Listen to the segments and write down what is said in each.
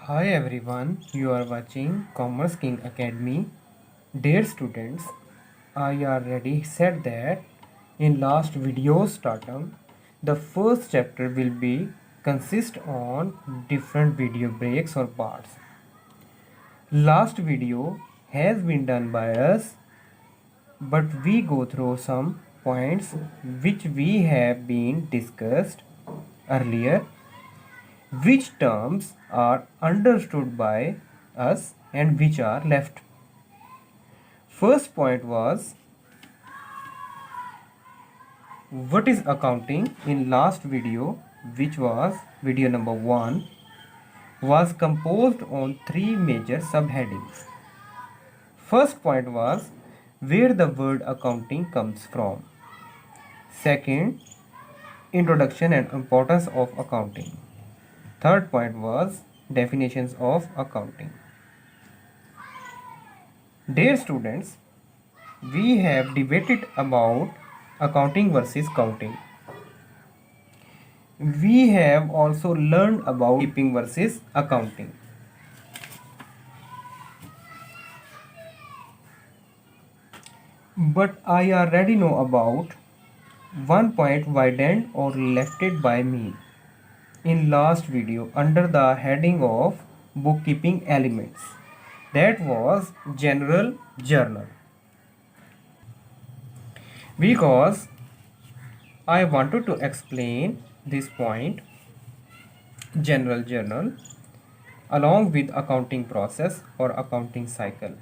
Hi everyone, you are watching Commerce King Academy. Dear students, I already said that in last video startum, the first chapter will be consist on different video breaks or parts. Last video has been done by us, but we go through some points which we have been discussed earlier, which terms are understood by us and which are left. First point was what is accounting. In last video, which was video number 1, was composed on 3 major subheadings. First point was where the word accounting comes from. Second, introduction and importance of accounting. Third point was definitions of accounting. Dear students, we have debated about accounting versus counting. We have also learned about keeping versus accounting. But I already know about one point widened or lefted by me in last video under the heading of bookkeeping elements. That was general journal. Because I wanted to explain this point, general journal, along with accounting process or accounting cycle,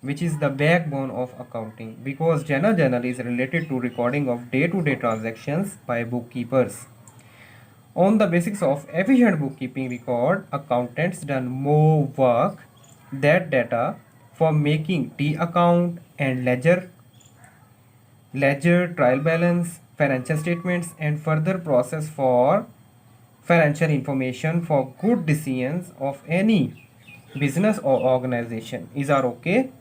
which is the backbone of accounting, because general journal is related to recording of day-to-day transactions by bookkeepers. On the basis of efficient bookkeeping record, accountants done more work that data for making T account and ledger, trial balance, financial statements, and further process for financial information for good decisions of any business or organization. Is are okay?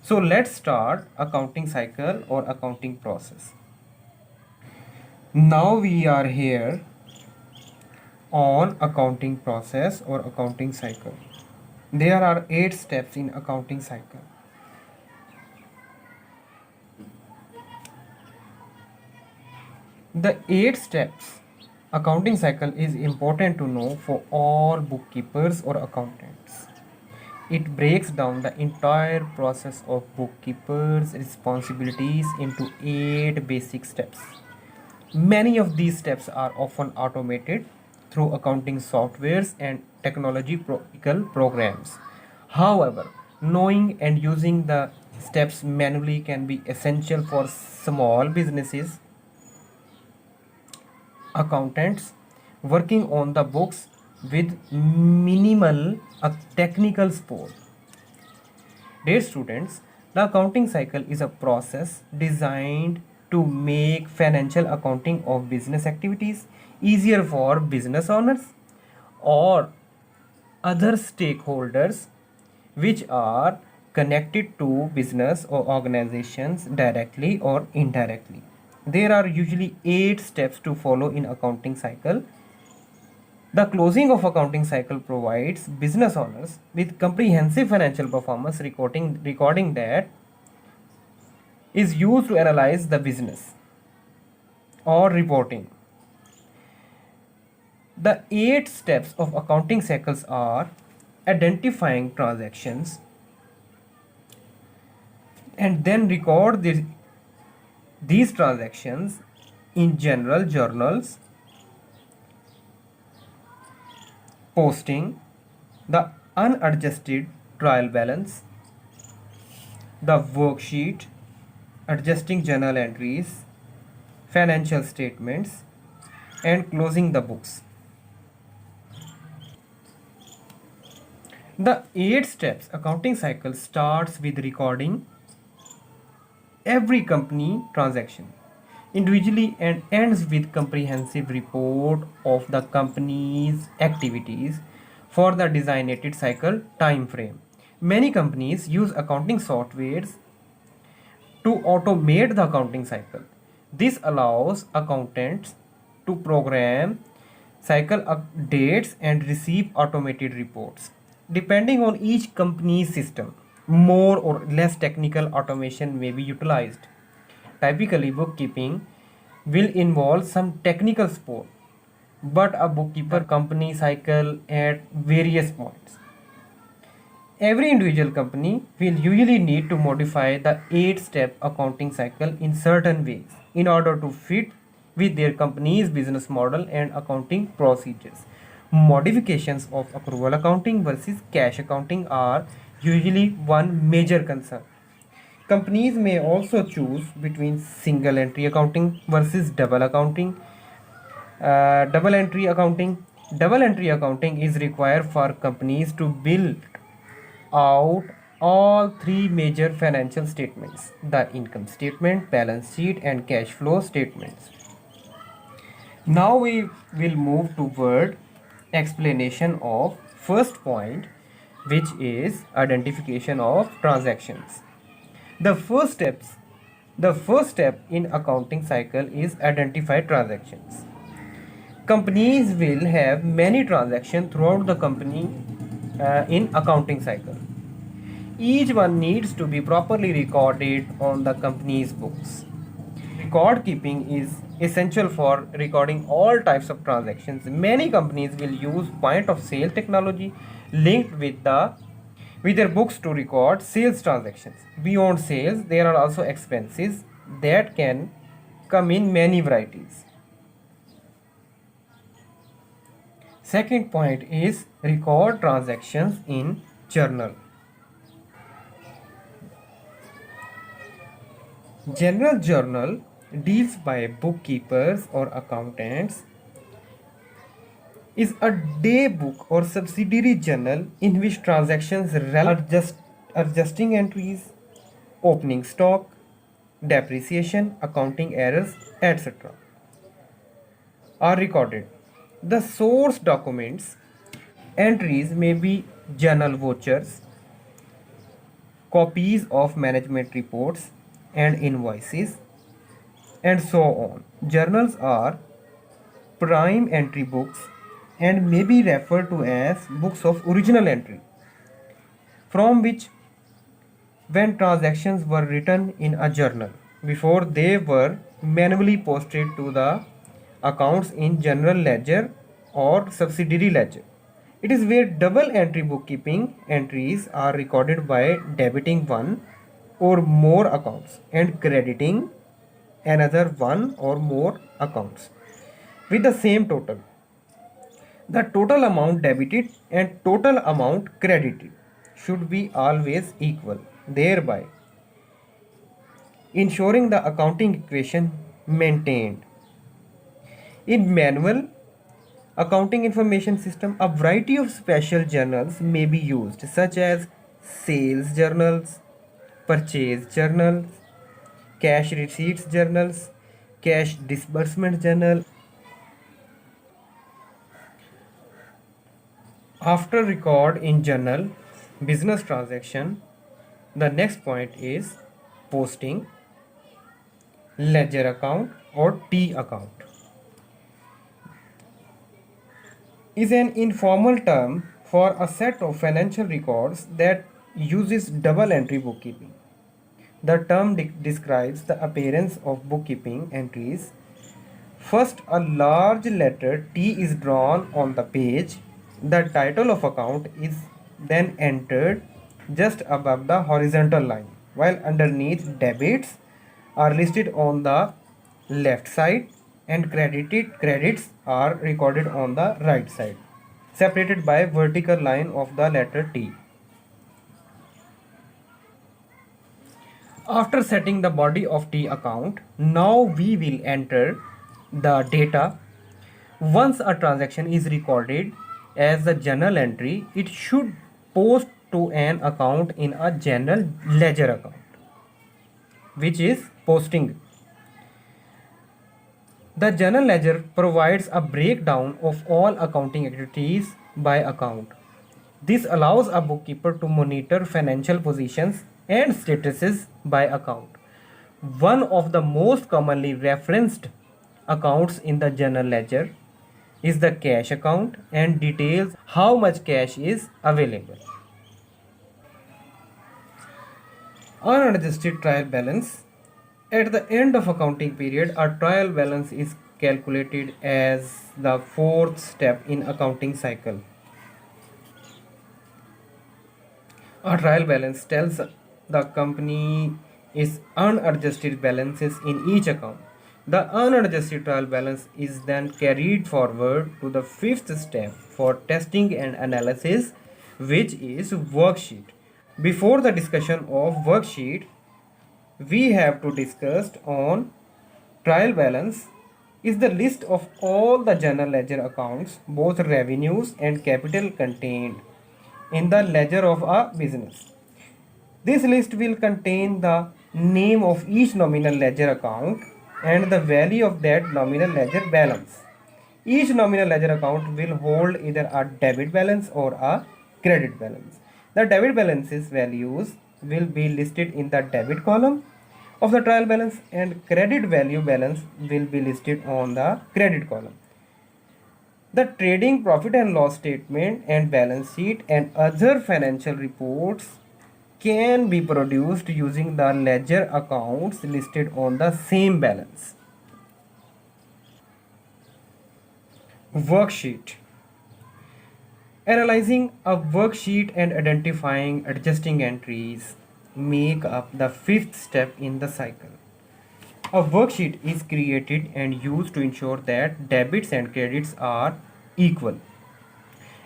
So let's start accounting cycle or accounting process. Now we are here on accounting process or accounting cycle. There are 8 steps in accounting cycle. The 8 steps accounting cycle is important to know for all bookkeepers or accountants. It breaks down the entire process of bookkeepers' responsibilities into 8 basic steps. Many of these steps are often automated through accounting softwares and technological programs. However, knowing and using the steps manually can be essential for small businesses, accountants working on the books with minimal technical support. Dear students, the accounting cycle is a process designed to make financial accounting of business activities easier for business owners or other stakeholders which are connected to business or organizations directly or indirectly. There are usually 8 steps to follow in accounting cycle. The closing of accounting cycle provides business owners with comprehensive financial performance recording that is used to analyze the business or reporting. The 8 steps of accounting cycles are identifying transactions and then record these transactions in general journals, posting the unadjusted trial balance, the worksheet, adjusting journal entries, financial statements, and closing the books. The 8 steps accounting cycle starts with recording every company transaction individually and ends with comprehensive report of the company's activities for the designated cycle time frame. Many companies use accounting softwares to automate the accounting cycle. This allows accountants to program cycle updates and receive automated reports. Depending on each company's system, more or less technical automation may be utilized. Typically, bookkeeping will involve some technical support, but a bookkeeper company cycle at various points. Every individual company will usually need to modify the 8-step accounting cycle in certain ways in order to fit with their company's business model and accounting procedures. Modifications of approval accounting versus cash accounting are usually one major concern. Companies may also choose between single entry accounting versus double entry accounting. Double entry accounting is required for companies to build out all three major financial statements: the income statement, balance sheet, and cash flow statements. Now we will move toward explanation of first point, which is identification of transactions. The first steps the first step in accounting cycle is identify transactions. Companies will have many transactions throughout the company in accounting cycle. Each one needs to be properly recorded on the company's books. Record keeping is essential for recording all types of transactions. Many companies will use point of sale technology linked with their books to record sales transactions. Beyond sales, there are also expenses that can come in many varieties. Second point is record transactions in journal. General journal deals by bookkeepers or accountants is a day book or subsidiary journal in which transactions adjusting entries, opening stock, depreciation, accounting errors, etc. are recorded. The source documents entries may be journal vouchers, copies of management reports and invoices, and so on. Journals are prime entry books and may be referred to as books of original entry, from which when transactions were written in a journal before they were manually posted to the accounts in general ledger or subsidiary ledger. It is where double entry bookkeeping entries are recorded by debiting one or more accounts and crediting another one or more accounts with the same total. The total amount debited and total amount credited should be always equal, thereby ensuring the accounting equation maintained. In manual accounting information system, a variety of special journals may be used, such as sales journals, purchase journals, cash receipts journals, cash disbursement journal. After record in journal business transaction, the next point is posting ledger account or T account. Is an informal term for a set of financial records that uses double entry bookkeeping. The term describes the appearance of bookkeeping entries. First, a large letter T is drawn on the page. The title of account is then entered just above the horizontal line, while underneath debits are listed on the left side and credits are recorded on the right side, separated by vertical line of the letter T. After setting the body of T account, now we will enter the data. Once a transaction is recorded as a journal entry, it should post to an account in a general ledger account, which is posting. The journal ledger provides a breakdown of all accounting activities by account. This allows a bookkeeper to monitor financial positions and statuses by account. One of the most commonly referenced accounts in the journal ledger is the cash account and details how much cash is available. Unadjusted trial balance. At the end of accounting period, a trial balance is calculated as the fourth step in accounting cycle. A trial balance tells the company its unadjusted balances in each account. The unadjusted trial balance is then carried forward to the fifth step for testing and analysis, which is worksheet. Before the discussion of worksheet, we have to discuss on trial balance is the list of all the general ledger accounts, both revenues and capital contained in the ledger of a business. This list will contain the name of each nominal ledger account and the value of that nominal ledger balance. Each nominal ledger account will hold either a debit balance or a credit balance. The debit balance's values will be listed in the debit column of the trial balance and credit value balance will be listed on the credit column. The trading profit and loss statement and balance sheet and other financial reports can be produced using the ledger accounts listed on the same balance. Worksheet. Analyzing a worksheet and identifying adjusting entries make up the fifth step in the cycle. A worksheet is created and used to ensure that debits and credits are equal.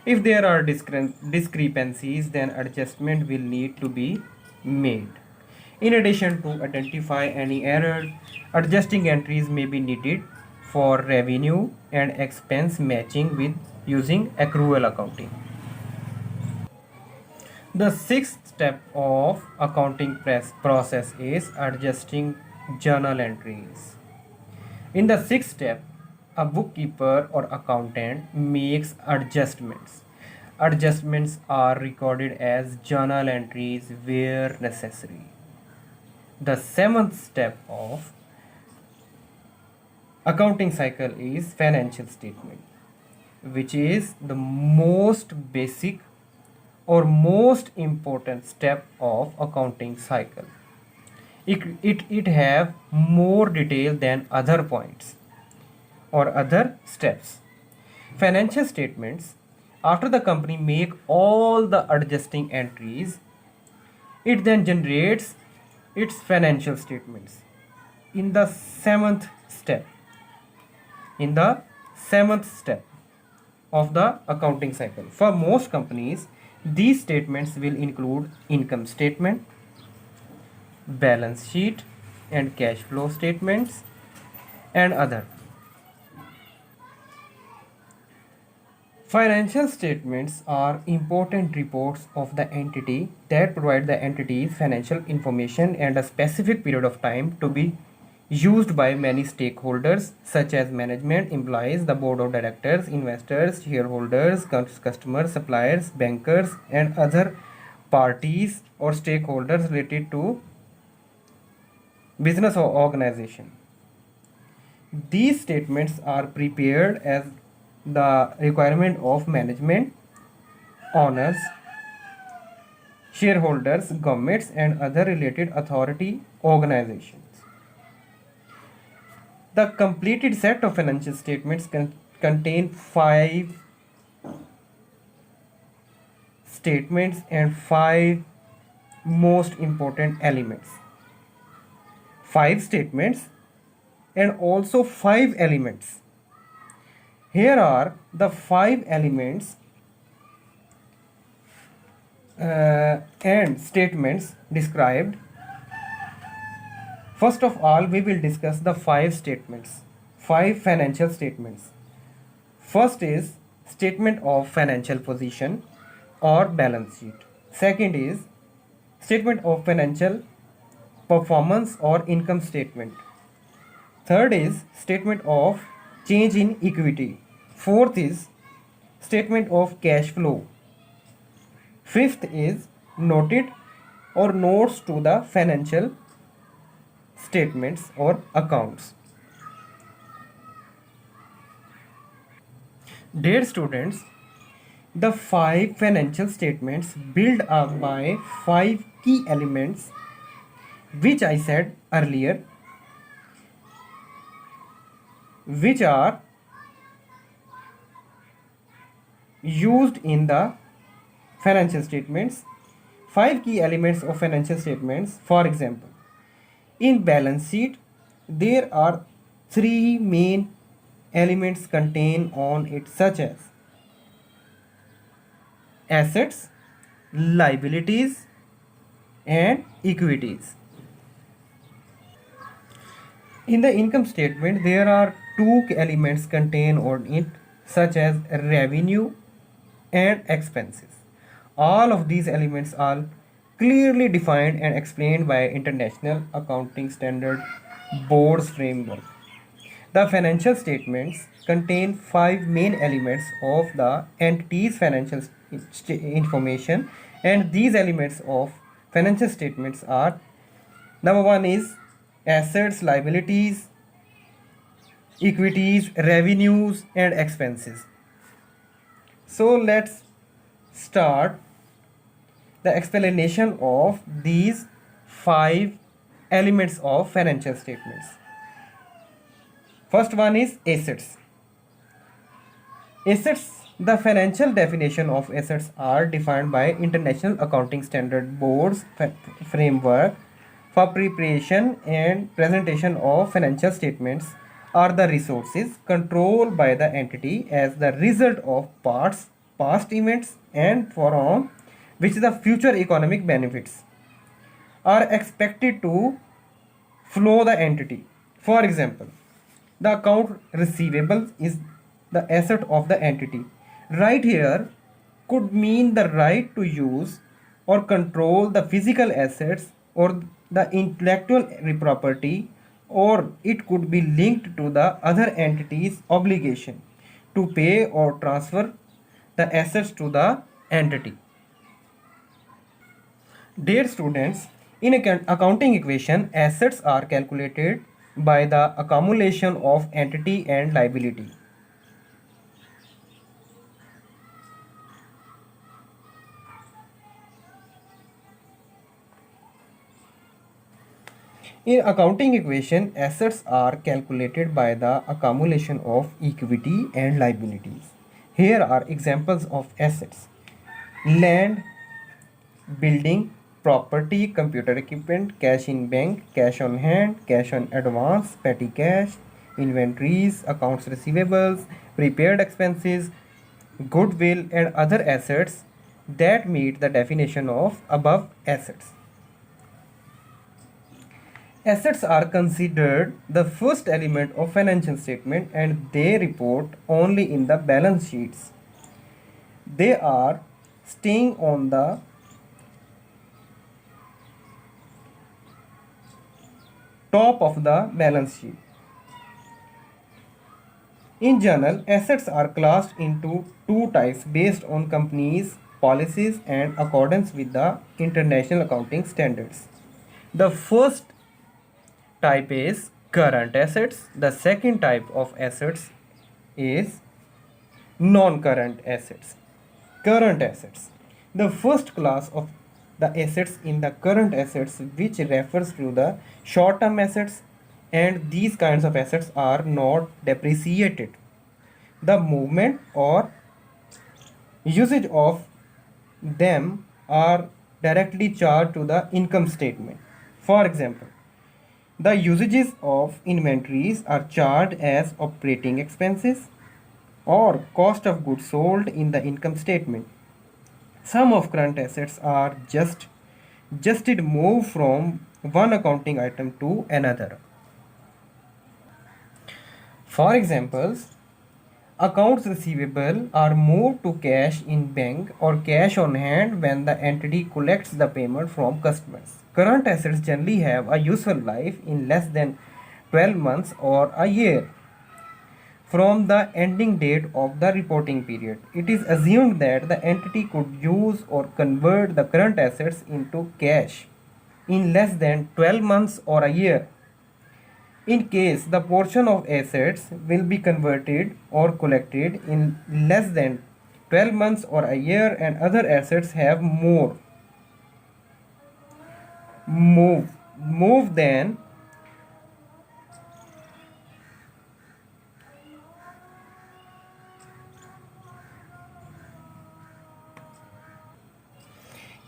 If there are discrepancies, then adjustment will need to be made. In addition to identify any error, adjusting entries may be needed for revenue and expense matching with using accrual accounting. The sixth step of accounting process is adjusting journal entries. In the sixth step, a bookkeeper or accountant makes adjustments. Adjustments are recorded as journal entries where necessary. The seventh step of accounting cycle is financial statement, which is the most basic or most important step of accounting cycle. It have more detail than other points or other steps. Financial statements, after the company make all the adjusting entries, it then generates its financial statements in the seventh step. In the seventh step of the accounting cycle. For most companies, these statements will include income statement, balance sheet, and cash flow statements, and other. Financial statements are important reports of the entity that provide the entity's financial information and a specific period of time to be used by many stakeholders such as management, employees, the board of directors, investors, shareholders, customers, suppliers, bankers, and other parties or stakeholders related to business or organization. These statements are prepared as the requirement of management, owners, shareholders, governments, and other related authority organizations. The completed set of financial statements contain 5 statements and 5 most important elements. 5 statements and also 5 elements. Here are the 5 elements and statements described. First of all, we will discuss the 5 statements, 5 financial statements. First is statement of financial position or balance sheet. Second is statement of financial performance or income statement. Third is statement of change in equity. Fourth is statement of cash flow. Fifth is noted or notes to the financial statements or accounts. Dear students, the five financial statements built up by five key elements which I said earlier, which are used in the financial statements. Five key elements of financial statements. For example, in balance sheet, there are three main elements contained on it, such as assets, liabilities, and equities. In the income statement, there are two elements contained on it, such as revenue and expenses. All of these elements are clearly defined and explained by International Accounting Standard Board's framework. The financial statements contain five main elements of the entity's financial information, and these elements of financial statements are: number one is assets, liabilities, equities, revenues, and expenses. So let's start the explanation of these five elements of financial statements. First one is assets. Assets, the financial definition of assets are defined by International Accounting Standard Board's framework for preparation and presentation of financial statements are the resources controlled by the entity as the result of past events and from which the future economic benefits are expected to flow the entity. For example, the account receivable is the asset of the entity. Right here could mean the right to use or control the physical assets or the intellectual property, or it could be linked to the other entity's obligation to pay or transfer the assets to the entity. Dear students, in accounting equation, assets are calculated by the accumulation of entity and liability. In accounting equation, assets are calculated by the accumulation of equity and liabilities. Here are examples of assets: land, building, property, computer equipment, cash in bank, cash on hand, cash on advance, petty cash, inventories, accounts receivables, prepaid expenses, goodwill, and other assets that meet the definition of above assets. Assets are considered the first element of financial statement and they report only in the balance sheets. They are staying on the top of the balance sheet. In general, assets are classed into two types based on companies' policies and accordance with the International Accounting Standards. The first type is current assets. The second type of assets is non-current assets. Current assets. The first class of the assets in the current assets, which refers to the short-term assets, and these kinds of assets are not depreciated. The movement or usage of them are directly charged to the income statement. For example, the usages of inventories are charged as operating expenses or cost of goods sold in the income statement. Some of current assets are just move from one accounting item to another. For examples, accounts receivable are moved to cash in bank or cash on hand when the entity collects the payment from customers. Current assets generally have a useful life in less than 12 months or a year from the ending date of the reporting period. It is assumed that the entity could use or convert the current assets into cash in less than 12 months or a year. In case the portion of assets will be converted or collected in less than 12 months or a year and other assets have move than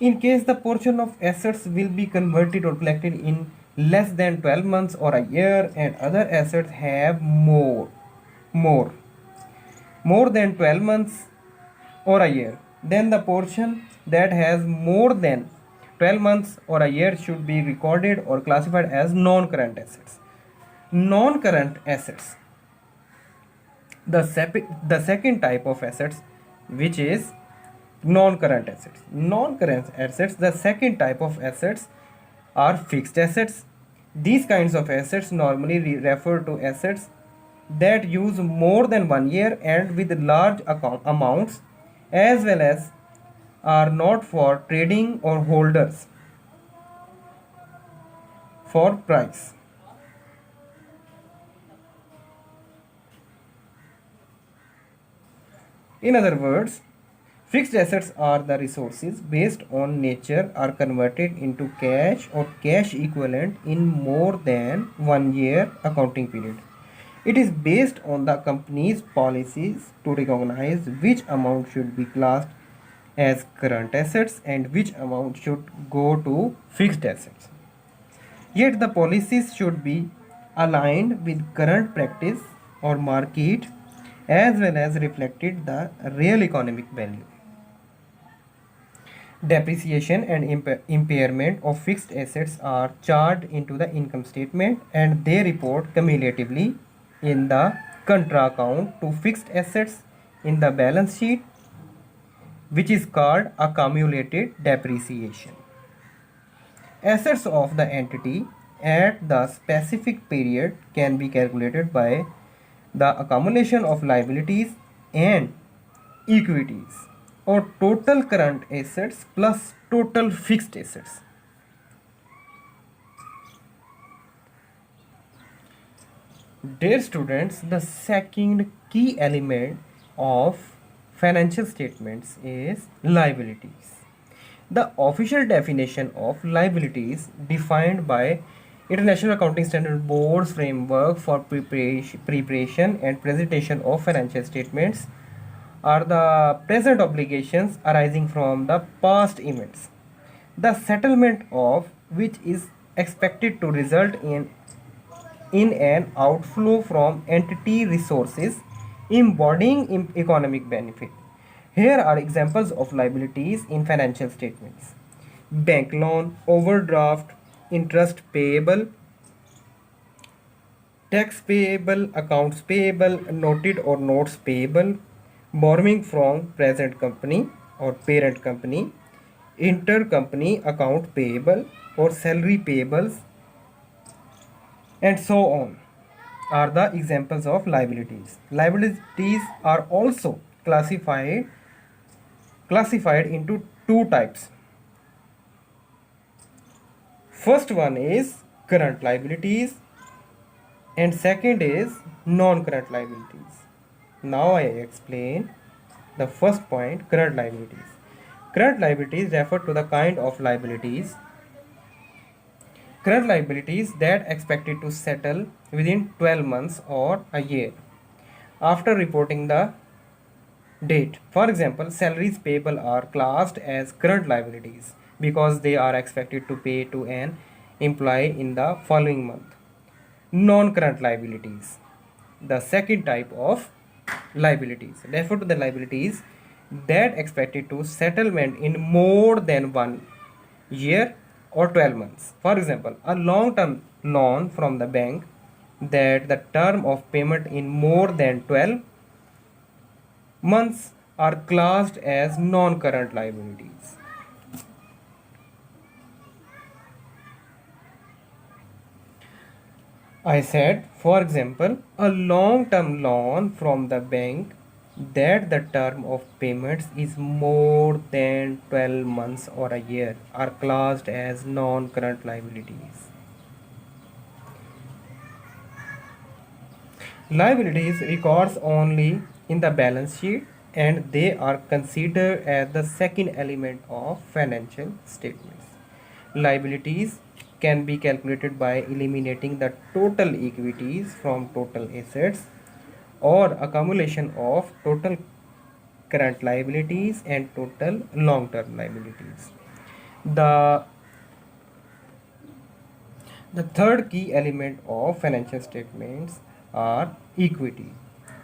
in case the portion of assets will be converted or collected in less than 12 months or a year and other assets have more more than 12 months or a year, then the portion that has more than 12 months or a year should be recorded or classified as non-current assets. Non-current assets, the second type of assets, which is non-current assets. Non-current assets, the second type of assets are fixed assets. These kinds of assets normally refer to assets that use more than 1 year and with large amounts, as well as are not for trading or holders for price. In other words, fixed assets are the resources based on nature are converted into cash or cash equivalent in more than 1 year accounting period. It is based on the company's policies to recognize which amount should be classed as current assets and which amount should go to fixed assets. Yet the policies should be aligned with current practice or market as well as reflected the real economic value. Depreciation and impairment of fixed assets are charged into the income statement and they report cumulatively in the contra account to fixed assets in the balance sheet, which is called accumulated depreciation. Assets of the entity at the specific period can be calculated by the accumulation of liabilities and equities or total current assets plus total fixed assets. Dear students, the second key element of financial statements is liabilities. The official definition of liabilities defined by International Accounting Standard Board's framework for preparation and presentation of financial statements are the present obligations arising from the past events, the settlement of which is expected to result in an outflow from entity resources embodying economic benefit. Here are examples of liabilities in financial statements: bank loan, overdraft, interest payable, tax payable, accounts payable, noted or notes payable, borrowing from present company or parent company, intercompany account payable or salary payables, and so on are the examples of liabilities. Liabilities are also classified into two types. First one is current liabilities and second is non-current liabilities. Now I explain the first point, current liabilities. Current liabilities refer to the kind of liabilities that expected to settle within 12 months or a year after reporting the date. For example, salaries payable are classed as current liabilities because they are expected to pay to an employee in the following month. Non-current liabilities, the second type of liabilities, refer to the liabilities that expected to settlement in more than 1 year or 12 months. For example, a long-term loan from the bank that the term of payment in more than 12 months are classed as non-current liabilities. I said, for example, a long-term loan from the bank that the term of payments is more than 12 months or a year are classed as non-current liabilities. Liabilities records only in the balance sheet and they are considered as the second element of financial statements. Liabilities can be calculated by eliminating the total equities from total assets or accumulation of total current liabilities and total long-term liabilities. The The third key element of financial statements are equity.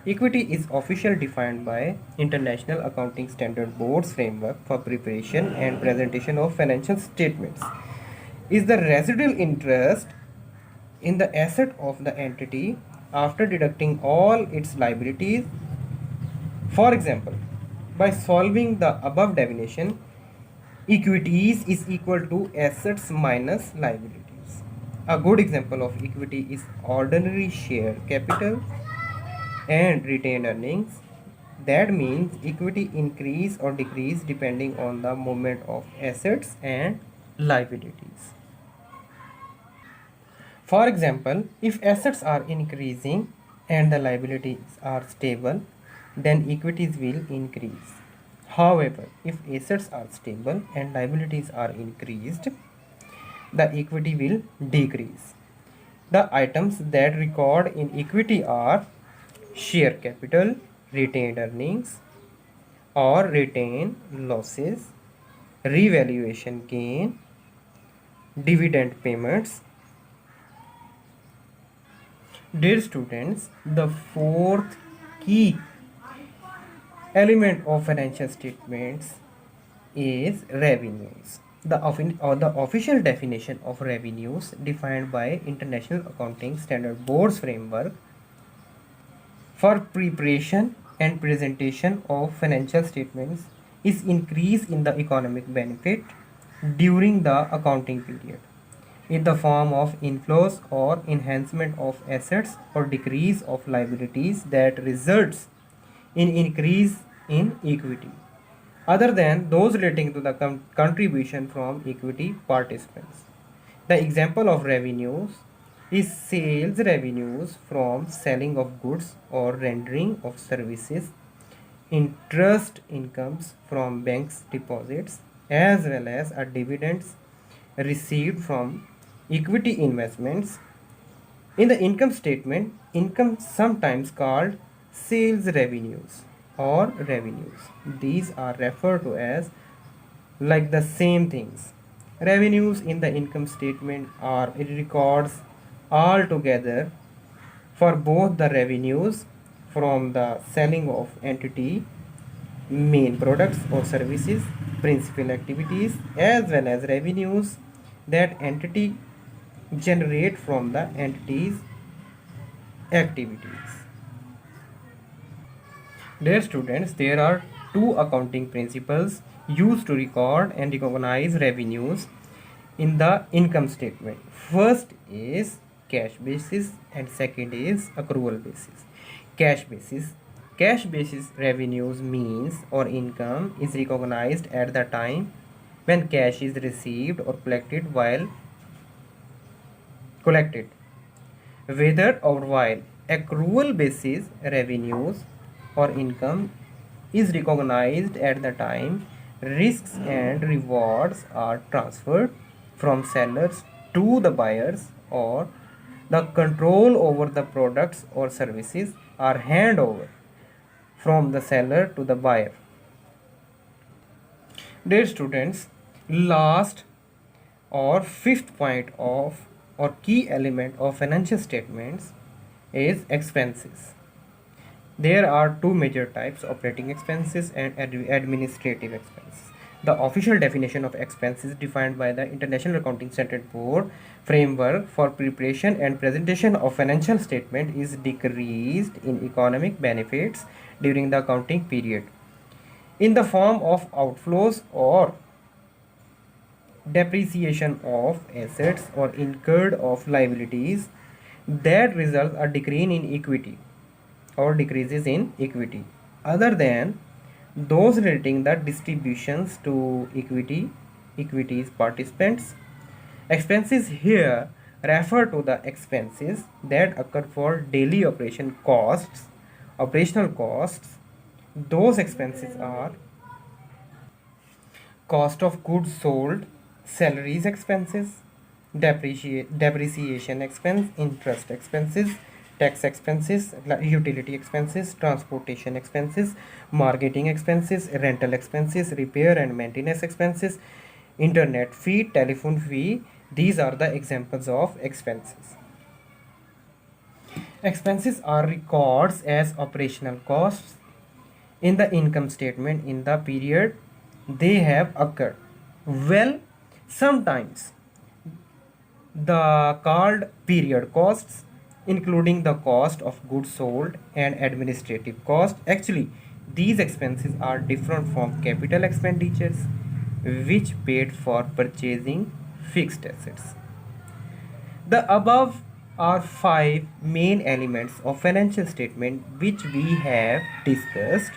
Equity is officially defined by International Accounting Standard Board's framework for preparation and presentation of financial statements. Is the residual interest in the asset of the entity after deducting all its liabilities. For example, by solving the above definition, equities is equal to assets minus liabilities. A good example of equity is ordinary share capital and retained earnings. That means equity increase or decrease depending on the movement of assets and liabilities. For example, if assets are increasing and the liabilities are stable, then equities will increase. However, if assets are stable and liabilities are increased, the equity will decrease. The items that record in equity are share capital, retained earnings or retained losses, revaluation gain, dividend payments. Dear students, the fourth key element of financial statements is revenues. The official definition of revenues defined by International Accounting Standard Board's framework for preparation and presentation of financial statements is increase in the economic benefit during the accounting period in the form of inflows or enhancement of assets or decrease of liabilities that results in increase in equity other than those relating to the contribution from equity participants. The example of revenues is sales revenues from selling of goods or rendering of services, interest incomes from banks deposits, as well as dividends received from equity investments. In the income statement, income sometimes called sales revenues or revenues. These are referred to as like the same things. Revenues in the income statement are it records all together for both the revenues from the selling of entity main products or services, principal activities, as well as revenues that entity generate from the entity's activities. Dear students, there are two accounting principles used to record and recognize revenues in the income statement. First is cash basis and second is accrual basis. Cash basis. Cash basis revenues means or income is recognized at the time when cash is received or collected whether or while accrual basis revenues or income is recognized at the time risks and rewards are transferred from sellers to the buyers or the control over the products or services are handed over from the seller to the buyer. Dear students, last or fifth point of or key element of financial statements is expenses. There are two major types: operating expenses and administrative expenses. The official definition of expenses defined by the International Accounting Standard Board framework for preparation and presentation of financial statement is decreased in economic benefits during the accounting period in the form of outflows or depreciation of assets or incurred of liabilities that result a decrease in equity or decreases in equity other than those relating the distributions to equities participants. Expenses here refer to the expenses that occur for daily operational costs. Those expenses are cost of goods sold, salaries expenses, depreciation expense, interest expenses, tax expenses, utility expenses, transportation expenses, marketing expenses, rental expenses, repair and maintenance expenses, internet fee, telephone fee. These are the examples of expenses. Expenses are records as operational costs in the income statement in the period they have occurred. Well, sometimes the called period costs, including the cost of goods sold and administrative cost. Actually, these expenses are different from capital expenditures, which paid for purchasing fixed assets. The above are five main elements of financial statement which we have discussed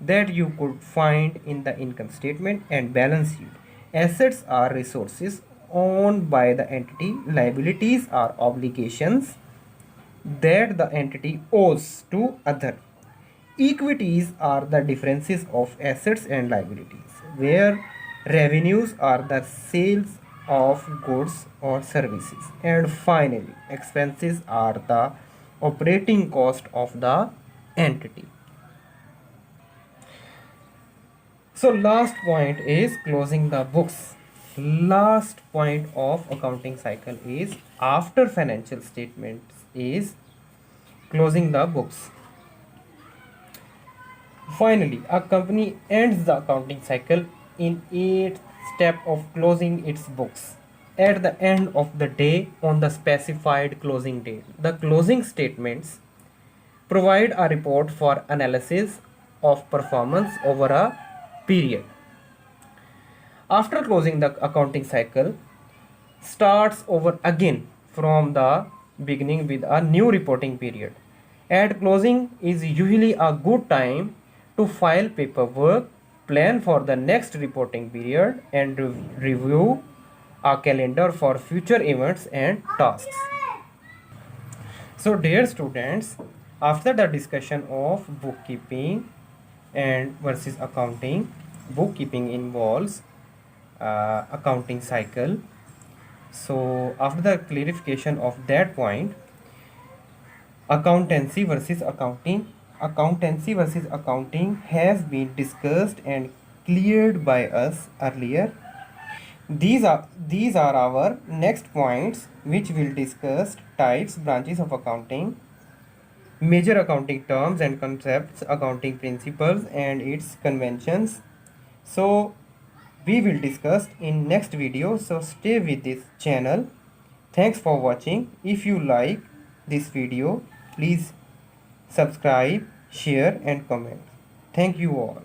that you could find in the income statement and balance sheet. Assets are resources owned by the entity. Liabilities are obligations that the entity owes to other. Equities are the differences of assets and liabilities, where revenues are the sales of goods or services. And finally, expenses are the operating cost of the entity. So last point is closing the books. Last point of accounting cycle is after financial statements is closing the books. Finally, a company ends the accounting cycle in 8 step of closing its books. At the end of the day on the specified closing date, the closing statements provide a report for analysis of performance over a period. After closing, the accounting cycle starts over again from the beginning with a new reporting period. At closing is usually a good time to file paperwork, plan for the next reporting period, and review a calendar for future events and tasks. So dear students, after the discussion of bookkeeping and versus accounting, bookkeeping involves accounting cycle. So after the clarification of that point, accountancy versus accounting has been discussed and cleared by us earlier. These are our next points which will discuss types, branches of accounting, major accounting terms and concepts, accounting principles and its conventions. So we will discuss in next video, so stay with this channel. Thanks for watching. If you like this video, please subscribe, share and comment. Thank you all.